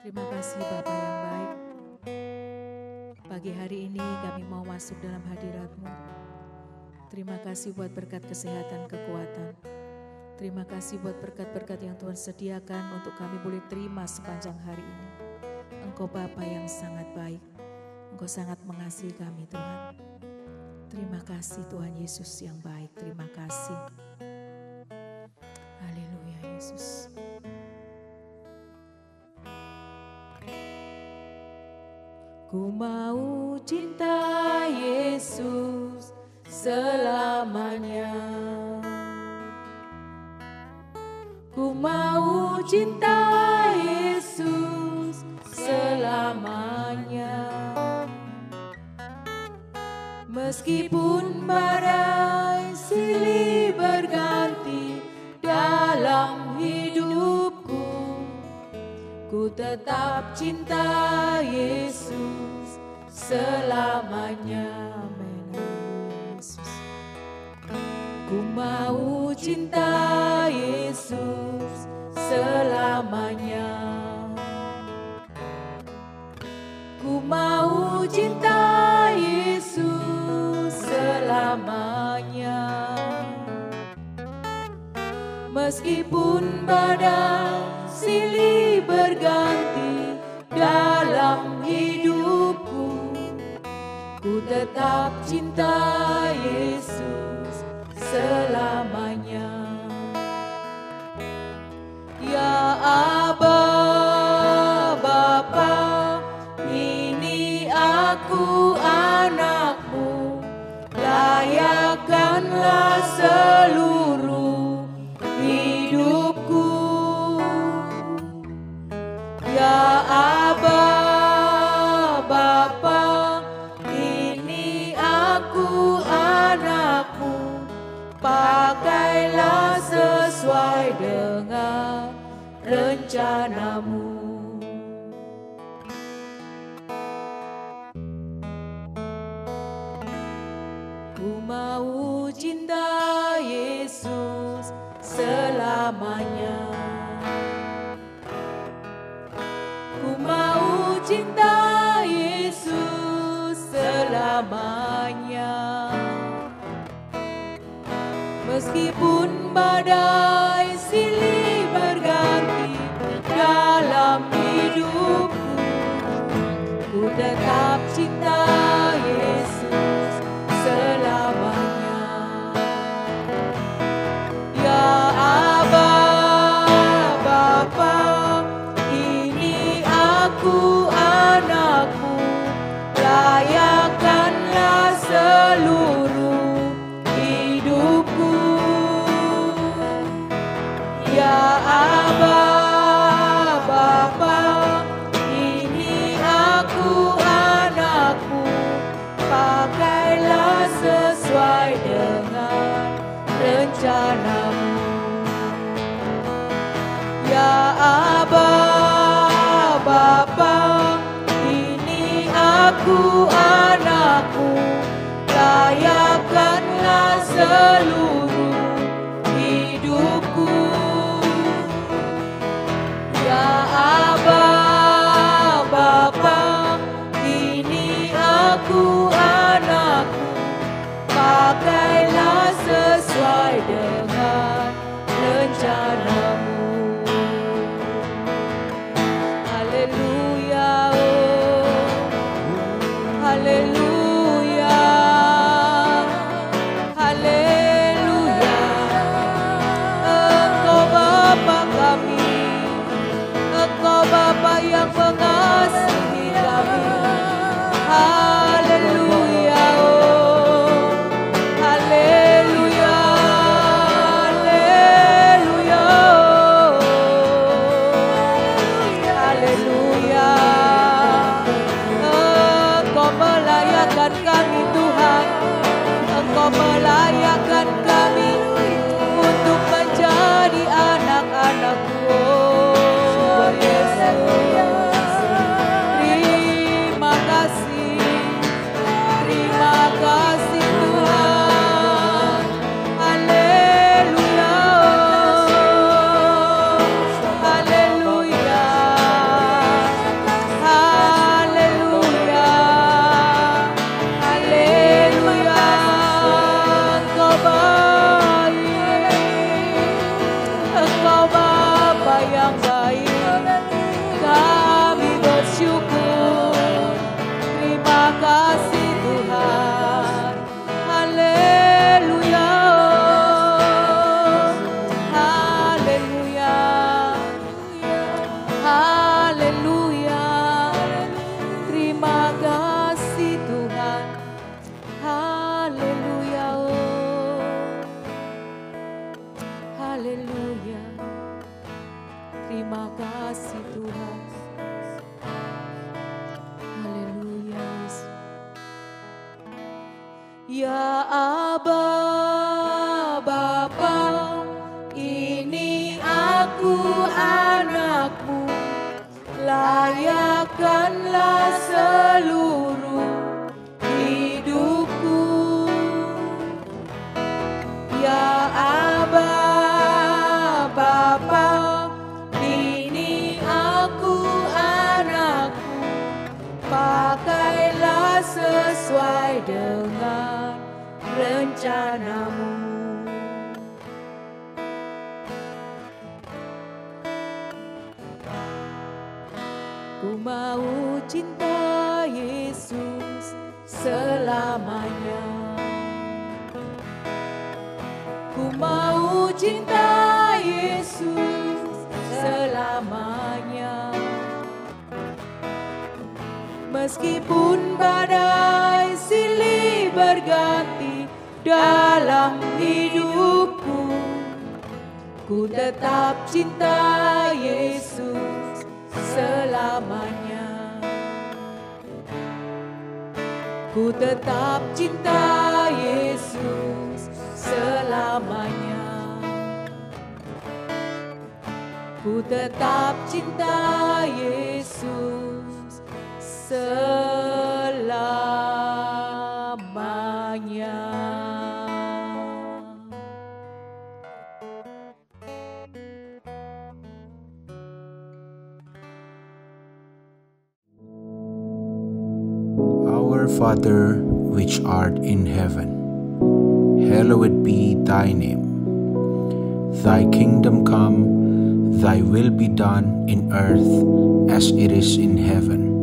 Terima kasih Bapa yang baik. Pagi hari ini kami mau masuk dalam hadirat-Mu. Terima kasih buat berkat kesehatan, kekuatan. Terima kasih buat berkat-berkat yang Tuhan sediakan untuk kami boleh terima sepanjang hari ini. Engkau Bapa yang sangat baik. Engkau sangat mengasihi kami Tuhan. Terima kasih Tuhan Yesus yang baik. Terima kasih. Haleluya Yesus. Ku mau cinta Yesus selamanya. Ku mau cinta Yesus selamanya. Meskipun badai silih berganti dalam hidupku, ku tetap cinta Yesus selamanya. Amin. Yesus. Ku mau cinta Yesus selamanya. Ku mau cinta Yesus selamanya. Meskipun badai silih berganti dalam hidupku, ku tetap cinta Yesus selamanya. Ya Aba, Bapa, ini aku anakmu, layakkanlah seluruh hidupku. Ya Aba, Bapa, ini aku anakmu, pakailah sesuai dengan rencanamu. Ku mau cinta Yesus selamanya. Ku mau cinta Yesus selamanya. Meskipun badai silih berganti dalam hidupku, ku tetap cinta Yesus selamanya. Ya Aba, Bapa, ini aku anakmu, layakkanlah seluruh hidupku. Ya Aba, Bapa, ini aku anakmu, pakailah sesuai dengan rencanamu. Ya Aba, Bapa, ini aku anakmu, layakkanlah seluruh hidupku. Ya Aba, Bapa, ini aku anakmu, pakailah sesuai dengan rencanamu. Haleluya, oh, haleluya, haleluya. Engkau Bapa kami, Engkau Bapa yang mengasihi kami. Haleluya, oh, haleluya, haleluya. Terima kasih Tuhan. Haleluya Yesus. Ya Aba, Bapa, ini aku anakmu, layakkanlah seluruh hidupku. Ya Aba, Bapa, ini aku anakmu, pakailah sesuai dengan rencanamu. Ku mau cinta Yesus selamanya. Ku mau cinta Yesus selamanya. Meskipun badai silih berganti dalam hidupku, ku tetap cinta Yesus selamanya. Ku tetap cinta Yesus selamanya. Ku tetap cinta Yesus selamanya. Our Father, which art in heaven, hallowed be thy name. Thy kingdom come, thy will be done in earth as it is in heaven.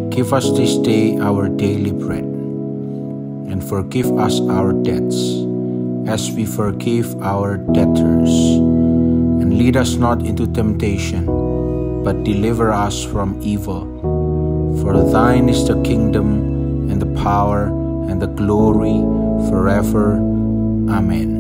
Give us this day our daily bread, and forgive us our debts, as we forgive our debtors. And lead us not into temptation, but deliver us from evil. For thine is the kingdom, and the power, and the glory, forever. Amen.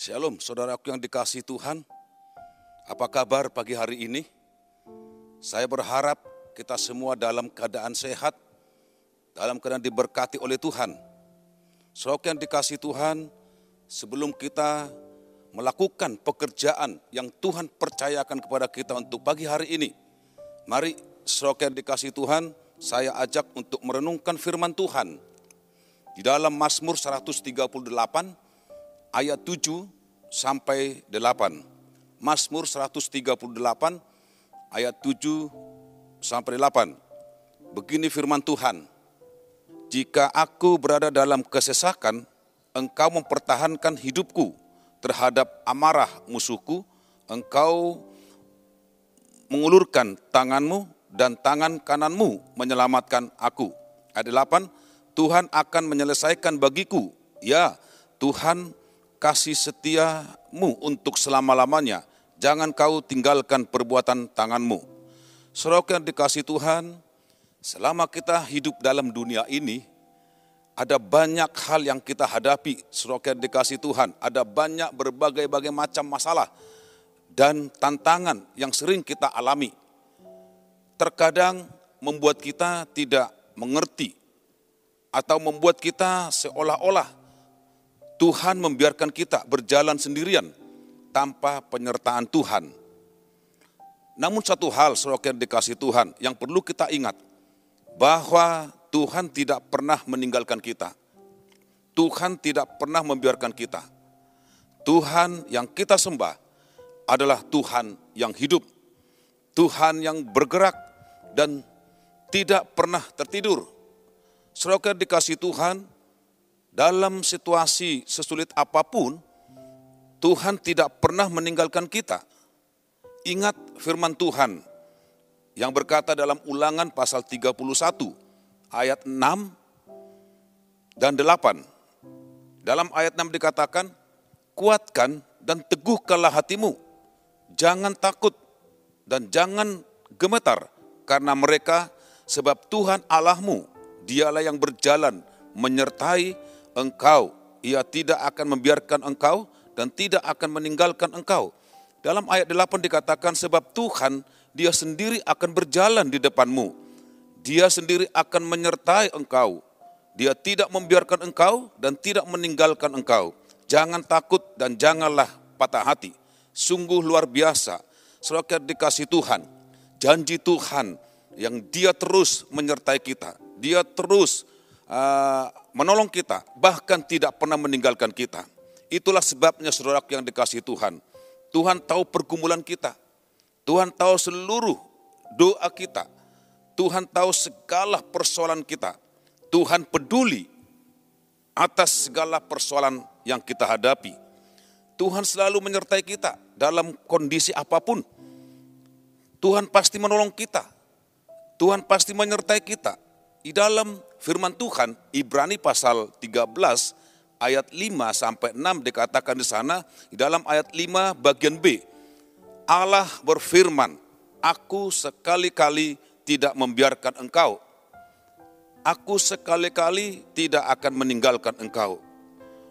Shalom, saudaraku yang dikasihi Tuhan. Apa kabar pagi hari ini? Saya berharap kita semua dalam keadaan sehat, dalam keadaan diberkati oleh Tuhan. Saudaraku yang dikasihi Tuhan, sebelum kita melakukan pekerjaan yang Tuhan percayakan kepada kita untuk pagi hari ini, mari saudara yang dikasihi Tuhan, saya ajak untuk merenungkan firman Tuhan di dalam Mazmur 138 ayat 7 sampai 8. Mazmur 138 ayat 7 sampai 8. Begini firman Tuhan, jika aku berada dalam kesesakan, engkau mempertahankan hidupku. Terhadap amarah musuhku, engkau mengulurkan tanganmu dan tangan kananmu menyelamatkan aku. Ayat 8, Tuhan akan menyelesaikan bagiku. Ya, Tuhan kasih setiamu untuk selama-lamanya. Jangan kau tinggalkan perbuatan tanganmu. Saudara yang dikasihi Tuhan, selama kita hidup dalam dunia ini, ada banyak hal yang kita hadapi, saudara yang dikasihi Tuhan. Ada banyak berbagai macam masalah dan tantangan yang sering kita alami. Terkadang membuat kita tidak mengerti atau membuat kita seolah-olah Tuhan membiarkan kita berjalan sendirian tanpa penyertaan Tuhan. Namun satu hal, saudara yang dikasihi Tuhan, yang perlu kita ingat, bahwa Tuhan tidak pernah meninggalkan kita. Tuhan tidak pernah membiarkan kita. Tuhan yang kita sembah adalah Tuhan yang hidup. Tuhan yang bergerak dan tidak pernah tertidur. Saudara dikasihi Tuhan, dalam situasi sesulit apapun, Tuhan tidak pernah meninggalkan kita. Ingat firman Tuhan yang berkata dalam Ulangan pasal 31, ayat 6 dan 8. Dalam ayat 6 dikatakan, kuatkan dan teguhkanlah hatimu. Jangan takut dan jangan gemetar karena mereka, sebab Tuhan Allahmu, dialah yang berjalan menyertai engkau. Ia tidak akan membiarkan engkau dan tidak akan meninggalkan engkau. Dalam ayat 8 dikatakan sebab Tuhan dia sendiri akan berjalan di depanmu. Dia sendiri akan menyertai engkau. Dia tidak membiarkan engkau dan tidak meninggalkan engkau. Jangan takut dan janganlah patah hati. Sungguh luar biasa. Saudara dikasih Tuhan, janji Tuhan yang dia terus menyertai kita. Dia terus menolong kita, bahkan tidak pernah meninggalkan kita. Itulah sebabnya saudara yang dikasih Tuhan. Tuhan tahu pergumulan kita. Tuhan tahu seluruh doa kita. Tuhan tahu segala persoalan kita. Tuhan peduli atas segala persoalan yang kita hadapi. Tuhan selalu menyertai kita dalam kondisi apapun. Tuhan pasti menolong kita. Tuhan pasti menyertai kita. Di dalam firman Tuhan, Ibrani pasal 13 ayat 5 sampai 6 dikatakan di sana, di dalam ayat 5 bagian B, Allah berfirman, aku sekali-kali tidak membiarkan engkau. Aku sekali-kali tidak akan meninggalkan engkau.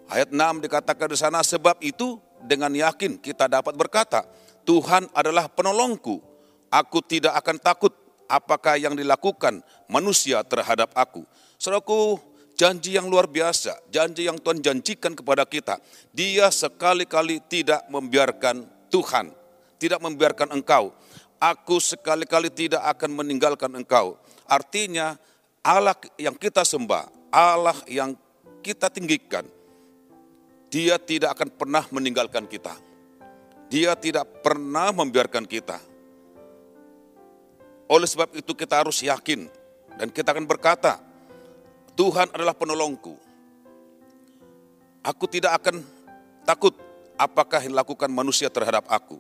Ayat 6 dikatakan di sana, sebab itu dengan yakin kita dapat berkata, Tuhan adalah penolongku, aku tidak akan takut apakah yang dilakukan manusia terhadap aku. Saudaraku, janji yang luar biasa, janji yang Tuhan janjikan kepada kita. Dia sekali-kali tidak membiarkan Tuhan, tidak membiarkan engkau. Aku sekali-kali tidak akan meninggalkan engkau. Artinya Allah yang kita sembah, Allah yang kita tinggikan, Dia tidak akan pernah meninggalkan kita. Dia tidak pernah membiarkan kita. Oleh sebab itu kita harus yakin dan kita akan berkata, Tuhan adalah penolongku. Aku tidak akan takut apakah yang dilakukan manusia terhadap aku.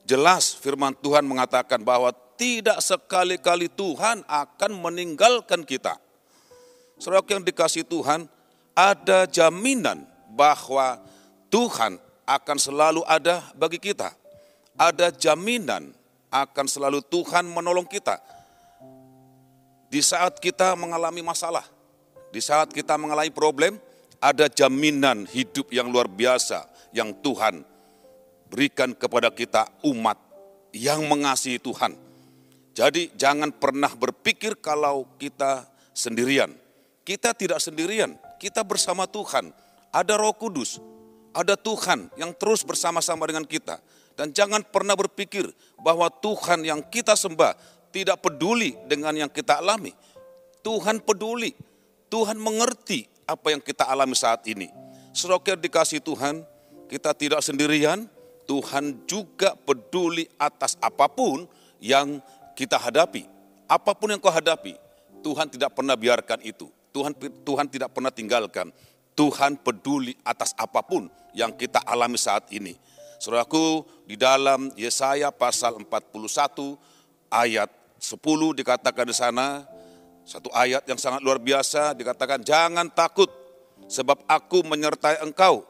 Jelas firman Tuhan mengatakan bahwa tidak sekali-kali Tuhan akan meninggalkan kita. Saudara yang dikasih Tuhan, ada jaminan bahwa Tuhan akan selalu ada bagi kita. Ada jaminan akan selalu Tuhan menolong kita. Di saat kita mengalami masalah, di saat kita mengalami problem, ada jaminan hidup yang luar biasa yang Tuhan berikan kepada kita umat yang mengasihi Tuhan. Jadi jangan pernah berpikir kalau kita sendirian. Kita tidak sendirian, kita bersama Tuhan. Ada Roh Kudus, ada Tuhan yang terus bersama-sama dengan kita. Dan jangan pernah berpikir bahwa Tuhan yang kita sembah tidak peduli dengan yang kita alami. Tuhan peduli, Tuhan mengerti apa yang kita alami saat ini. Saudara dikasih Tuhan, kita tidak sendirian, Tuhan juga peduli atas apapun yang kita hadapi. Apapun yang kau hadapi, Tuhan tidak pernah biarkan itu. Tuhan tidak pernah tinggalkan. Tuhan peduli atas apapun yang kita alami saat ini. Saudaraku, di dalam Yesaya pasal 41 ayat 10 dikatakan di sana, satu ayat yang sangat luar biasa, dikatakan jangan takut sebab aku menyertai engkau.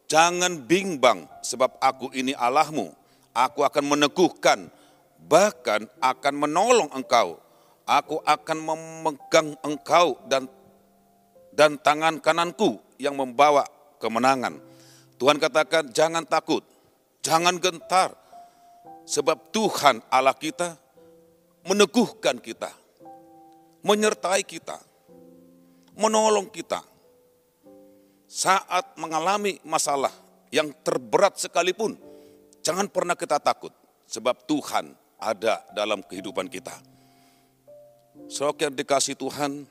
Jangan bimbang sebab aku ini Allahmu. Aku akan meneguhkan, bahkan akan menolong engkau. Aku akan memegang engkau dan tangan kananku yang membawa kemenangan. Tuhan katakan jangan takut. Jangan gentar, sebab Tuhan Allah kita meneguhkan kita, menyertai kita, menolong kita. Saat mengalami masalah yang terberat sekalipun, jangan pernah kita takut, sebab Tuhan ada dalam kehidupan kita. Saudara yang dikasih Tuhan,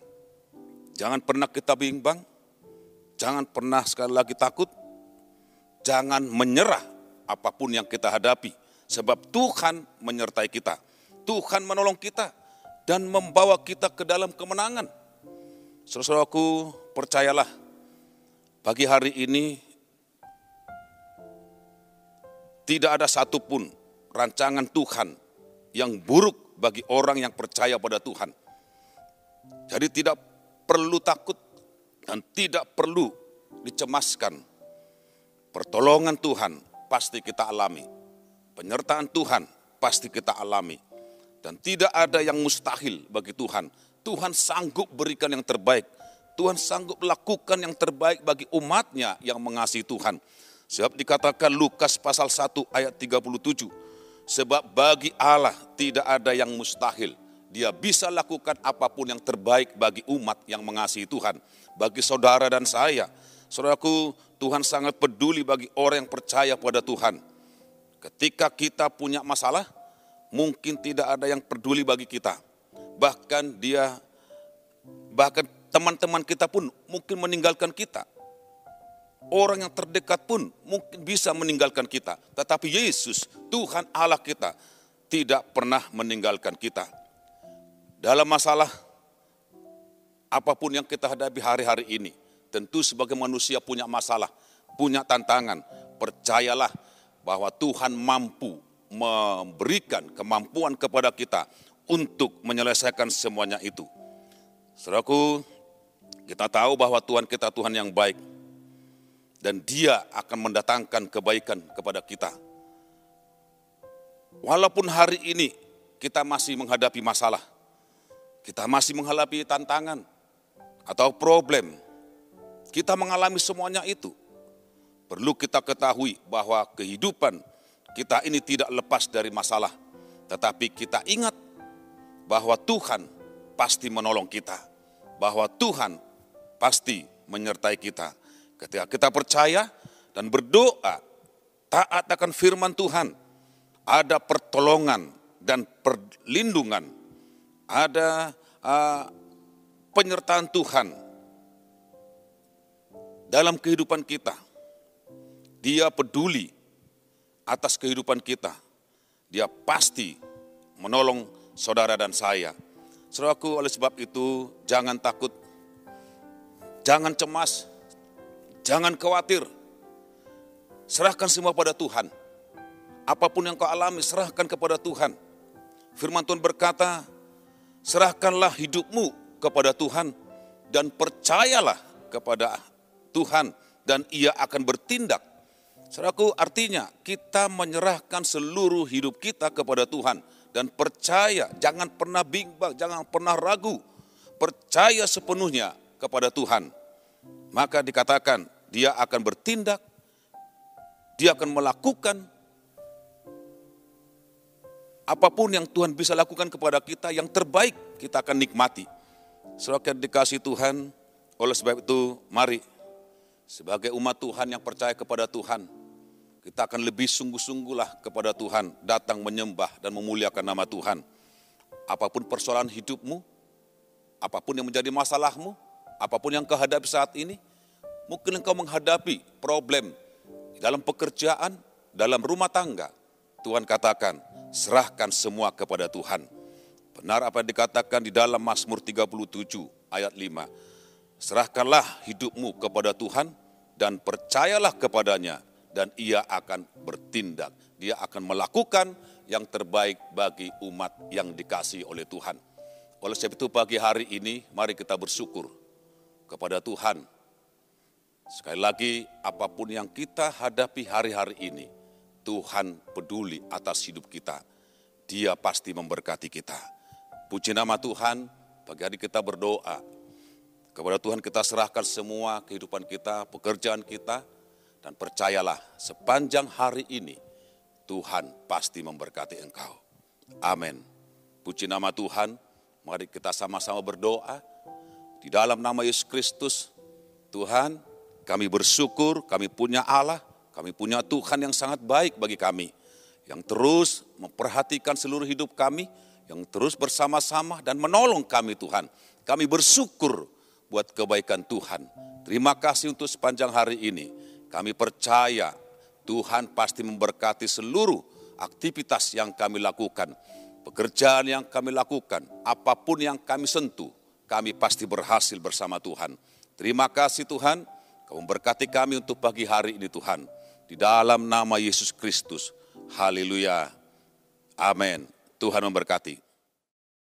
jangan pernah kita bimbang, jangan pernah sekali lagi takut, jangan menyerah apapun yang kita hadapi, sebab Tuhan menyertai kita. Tuhan menolong kita dan membawa kita ke dalam kemenangan. Saudaraku, percayalah, pagi hari ini tidak ada satupun rancangan Tuhan yang buruk bagi orang yang percaya pada Tuhan. Jadi tidak perlu takut dan tidak perlu dicemaskan. Pertolongan Tuhan pasti kita alami. Penyertaan Tuhan pasti kita alami. Dan tidak ada yang mustahil bagi Tuhan. Tuhan sanggup berikan yang terbaik. Tuhan sanggup lakukan yang terbaik bagi umatnya yang mengasihi Tuhan. Sebab dikatakan Lukas pasal 1 ayat 37, sebab bagi Allah tidak ada yang mustahil. Dia bisa lakukan apapun yang terbaik bagi umat yang mengasihi Tuhan. Bagi saudara dan saya, saudaraku, Tuhan sangat peduli bagi orang yang percaya pada Tuhan. Ketika kita punya masalah, mungkin tidak ada yang peduli bagi kita. Bahkan teman-teman kita pun mungkin meninggalkan kita. Orang yang terdekat pun mungkin bisa meninggalkan kita. Tetapi Yesus, Tuhan Allah kita, tidak pernah meninggalkan kita. Dalam masalah apapun yang kita hadapi hari-hari ini, tentu sebagai manusia punya masalah, punya tantangan. Percayalah bahwa Tuhan mampu memberikan kemampuan kepada kita untuk menyelesaikan semuanya itu. Saudaraku, kita tahu bahwa Tuhan kita Tuhan yang baik. Dan Dia akan mendatangkan kebaikan kepada kita. Walaupun hari ini kita masih menghadapi masalah, kita masih menghadapi tantangan atau problem, kita mengalami semuanya itu. Perlu kita ketahui bahwa kehidupan kita ini tidak lepas dari masalah. Tetapi kita ingat bahwa Tuhan pasti menolong kita. Bahwa Tuhan pasti menyertai kita. Ketika kita percaya dan berdoa, taat akan firman Tuhan, ada pertolongan dan perlindungan, ada penyertaan Tuhan dalam kehidupan kita. Dia peduli atas kehidupan kita. Dia pasti menolong saudara dan saya. Saudaraku, oleh sebab itu jangan takut, jangan cemas, jangan khawatir. Serahkan semua pada Tuhan. Apapun yang kau alami, serahkan kepada Tuhan. Firman Tuhan berkata, serahkanlah hidupmu kepada Tuhan dan percayalah kepada Tuhan dan Ia akan bertindak. Saudaraku, artinya kita menyerahkan seluruh hidup kita kepada Tuhan dan percaya, jangan pernah bimbang, jangan pernah ragu. Percaya sepenuhnya kepada Tuhan. Maka dikatakan Dia akan bertindak, Dia akan melakukan apapun yang Tuhan bisa lakukan kepada kita, yang terbaik kita akan nikmati. Saudara dikasih Tuhan, oleh sebab itu mari sebagai umat Tuhan yang percaya kepada Tuhan, kita akan lebih sungguh-sungguhlah kepada Tuhan, datang menyembah dan memuliakan nama Tuhan. Apapun persoalan hidupmu, apapun yang menjadi masalahmu, apapun yang kau hadapi saat ini, mungkin engkau menghadapi problem dalam pekerjaan, dalam rumah tangga. Tuhan katakan, serahkan semua kepada Tuhan. Benar apa yang dikatakan di dalam Mazmur 37 ayat 5. Serahkanlah hidupmu kepada Tuhan dan percayalah kepadanya dan Ia akan bertindak. Dia akan melakukan yang terbaik bagi umat yang dikasihi oleh Tuhan. Oleh sebab itu pagi hari ini mari kita bersyukur kepada Tuhan. Sekali lagi, apapun yang kita hadapi hari-hari ini, Tuhan peduli atas hidup kita. Dia pasti memberkati kita. Puji nama Tuhan, pagi hari kita berdoa. Kepada Tuhan kita serahkan semua kehidupan kita, pekerjaan kita, dan percayalah sepanjang hari ini, Tuhan pasti memberkati engkau. Amin. Puji nama Tuhan, mari kita sama-sama berdoa. Di dalam nama Yesus Kristus, Tuhan, kami bersyukur, kami punya Allah, kami punya Tuhan yang sangat baik bagi kami, yang terus memperhatikan seluruh hidup kami, yang terus bersama-sama dan menolong kami Tuhan. Kami bersyukur buat kebaikan Tuhan. Terima kasih untuk sepanjang hari ini. Kami percaya Tuhan pasti memberkati seluruh aktivitas yang kami lakukan, pekerjaan yang kami lakukan, apapun yang kami sentuh, kami pasti berhasil bersama Tuhan. Terima kasih Tuhan, Kau memberkati kami untuk pagi hari ini Tuhan. Di dalam nama Yesus Kristus. Haleluya. Amin. Tuhan memberkati.